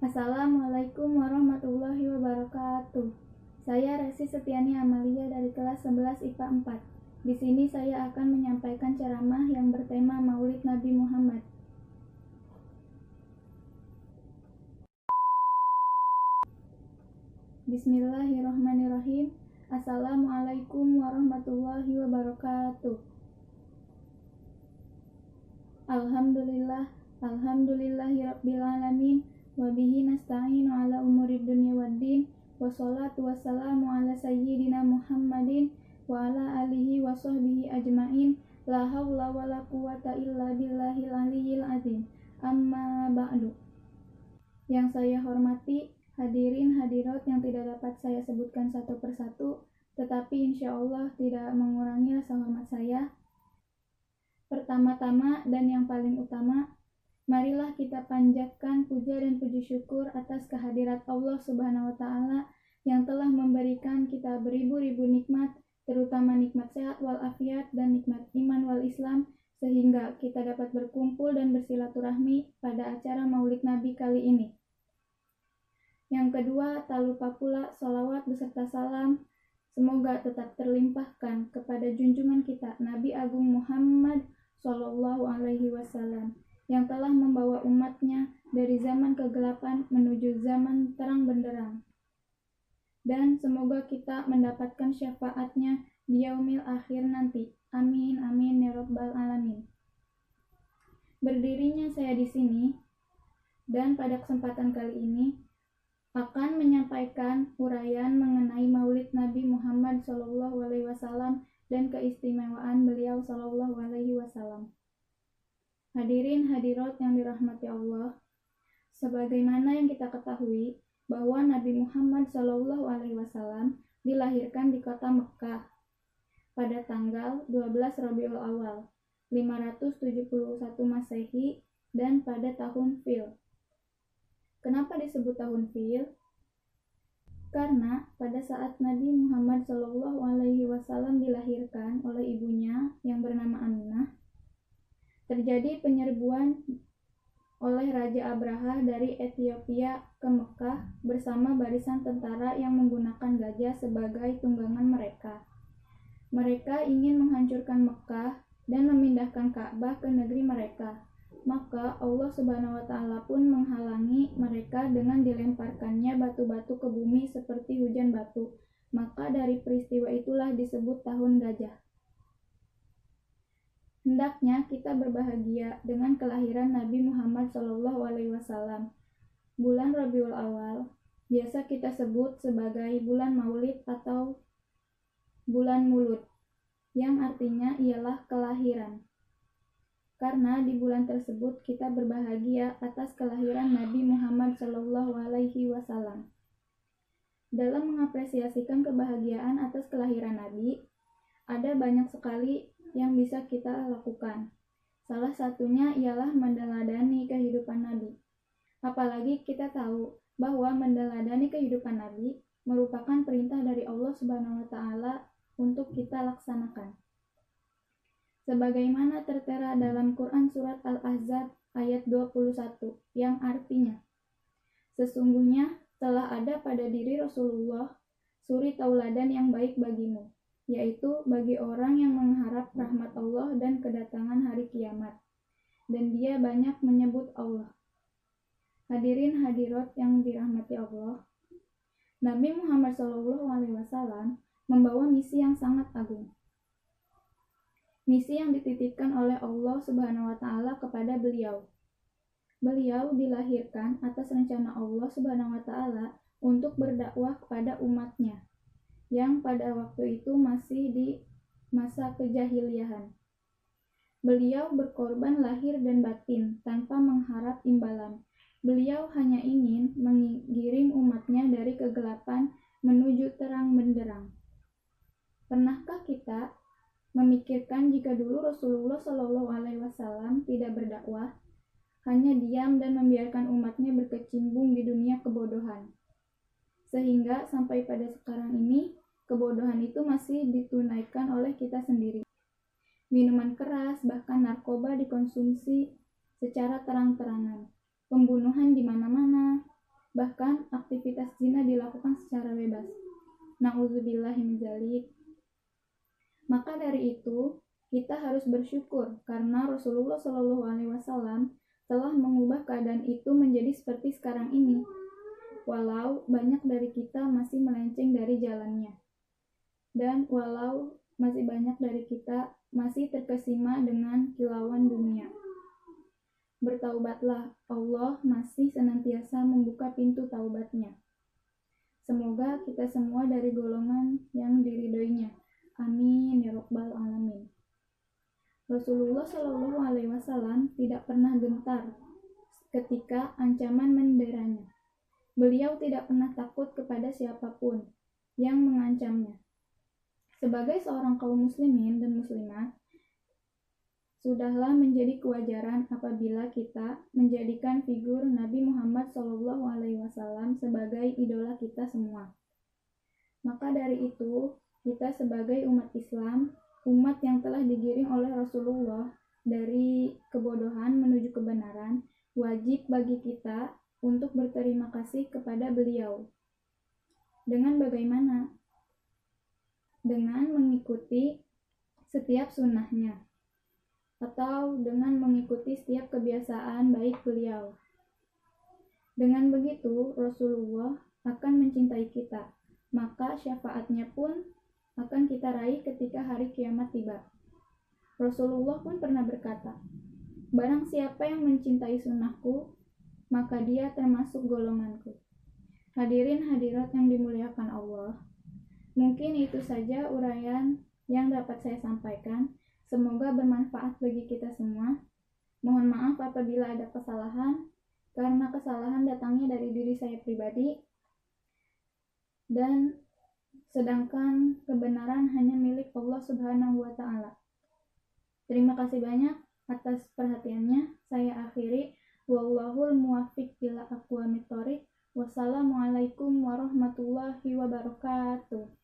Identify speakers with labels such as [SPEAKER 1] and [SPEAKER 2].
[SPEAKER 1] Assalamualaikum warahmatullahi wabarakatuh. Saya Resi Setiani Amalia dari kelas 11 IPA 4. Di sini saya akan menyampaikan ceramah yang bertema Maulid Nabi Muhammad. Bismillahirrahmanirrahim. Assalamualaikum warahmatullahi wabarakatuh. Alhamdulillahi rabbil wabihi nasta'inu ala umurid dunya waddin, wassalatu wassalamu ala sayyidina Muhammadin wa ala alihi wa sahbihi ajmain, la hawla wa la quwata illa billahil aliyyil azim. Amma ba'du. Yang saya hormati hadirin hadirat yang tidak dapat saya sebutkan satu persatu, tetapi insya Allah tidak mengurangi rasa hormat saya. Pertama-tama dan yang paling utama, marilah kita panjatkan puja dan puji syukur atas kehadirat Allah Subhanahu wa Ta'ala yang telah memberikan kita beribu-ribu nikmat, terutama nikmat sehat walafiat dan nikmat iman wal Islam, sehingga kita dapat berkumpul dan bersilaturahmi pada acara Maulid Nabi kali ini. Yang kedua, tak lupa pula sholawat beserta salam semoga tetap terlimpahkan kepada junjungan kita Nabi Agung Muhammad Sallallahu Alaihi Wasallam yang telah membawa umatnya dari zaman kegelapan menuju zaman terang benderang. Dan semoga kita mendapatkan syafaatnya di yaumil akhir nanti. Amin, amin, ya rabbal alamin. Berdirinya saya di sini, dan pada kesempatan kali ini, akan menyampaikan uraian mengenai Maulid Nabi Muhammad SAW dan keistimewaan beliau SAW. Hadirin hadirat yang dirahmati Allah, sebagaimana yang kita ketahui bahwa Nabi Muhammad SAW dilahirkan di kota Mekkah pada tanggal 12 Rabiul Awal 571 Masehi dan pada tahun Fil. Kenapa disebut tahun Fil? Karena pada saat Nabi Muhammad SAW dilahirkan oleh ibunya yang bernama Aminah, terjadi penyerbuan oleh Raja Abraha dari Ethiopia ke Mekah bersama barisan tentara yang menggunakan gajah sebagai tunggangan mereka. Mereka ingin menghancurkan Mekah dan memindahkan Ka'bah ke negeri mereka. Maka Allah Subhanahu wa Ta'ala pun menghalangi mereka dengan dilemparkannya batu-batu ke bumi seperti hujan batu. Maka dari peristiwa itulah disebut tahun gajah. Hendaknya kita berbahagia dengan kelahiran Nabi Muhammad SAW. Bulan Rabiul Awal biasa kita sebut sebagai bulan Maulid atau bulan Mulud, yang artinya ialah kelahiran. Karena di bulan tersebut kita berbahagia atas kelahiran Nabi Muhammad SAW. Dalam mengapresiasikan kebahagiaan atas kelahiran Nabi, ada banyak sekali yang bisa kita lakukan. Salah satunya ialah meneladani kehidupan Nabi. Apalagi kita tahu bahwa meneladani kehidupan Nabi merupakan perintah dari Allah Subhanahu wa Ta'ala untuk kita laksanakan. Sebagaimana tertera dalam Quran surat Al-Ahzab ayat 21 yang artinya, sesungguhnya telah ada pada diri Rasulullah suri tauladan yang baik bagimu, yaitu bagi orang yang mengharap rahmat Allah dan kedatangan hari kiamat, dan dia banyak menyebut Allah. Hadirin hadirat yang dirahmati Allah, Nabi Muhammad SAW membawa misi yang sangat agung. Misi yang dititipkan oleh Allah Subhanahu wa Ta'ala kepada beliau. Beliau dilahirkan atas rencana Allah Subhanahu wa Ta'ala untuk berdakwah kepada umatnya yang pada waktu itu masih di masa kejahiliahan. Beliau berkorban lahir dan batin tanpa mengharap imbalan. Beliau hanya ingin mengiring umatnya dari kegelapan menuju terang benderang. Pernahkah kita memikirkan jika dulu Rasulullah SAW tidak berdakwah, hanya diam dan membiarkan umatnya berkecimpung di dunia kebodohan, sehingga sampai pada sekarang ini kebodohan itu masih ditunaikan oleh kita sendiri. Minuman keras, bahkan narkoba dikonsumsi secara terang-terangan. Pembunuhan di mana-mana, Bahkan aktivitas zina dilakukan secara bebas. Na'udzubillahi min dzalik. Maka dari itu, kita harus bersyukur karena Rasulullah SAW telah mengubah keadaan itu menjadi seperti sekarang ini. Walau banyak dari kita masih melenceng dari jalannya. Dan walau masih banyak dari kita masih terkesima dengan kilauan dunia. Bertaubatlah, Allah masih senantiasa membuka pintu taubatnya. Semoga kita semua dari golongan yang diridhoinya. Amin ya rabbal alamin. Rasulullah SAW tidak pernah gentar ketika ancaman menderanya. Beliau tidak pernah takut kepada siapapun yang mengancamnya. Sebagai seorang kaum muslimin dan muslimat, sudahlah menjadi kewajaran apabila kita menjadikan figur Nabi Muhammad SAW sebagai idola kita semua. Maka dari itu, kita sebagai umat Islam, umat yang telah digiring oleh Rasulullah dari kebodohan menuju kebenaran, wajib bagi kita untuk berterima kasih kepada beliau. Dengan bagaimana? Dengan mengikuti setiap sunnahnya, atau dengan mengikuti setiap kebiasaan baik beliau. Dengan begitu, Rasulullah akan mencintai kita, maka syafaatnya pun akan kita raih ketika hari kiamat tiba. Rasulullah pun pernah berkata, "Barang siapa yang mencintai sunnahku, maka dia termasuk golonganku." Hadirin hadirat yang dimuliakan Allah, mungkin itu saja uraian yang dapat saya sampaikan. Semoga bermanfaat bagi kita semua. Mohon maaf apabila ada kesalahan, karena kesalahan datangnya dari diri saya pribadi, dan sedangkan kebenaran hanya milik Allah Subhanahu wa Ta'ala. Terima kasih banyak atas perhatiannya. Saya akhiri. Wallahul muwaffiq ila aqwamit thoriq. Wassalamualaikum warahmatullahi wabarakatuh.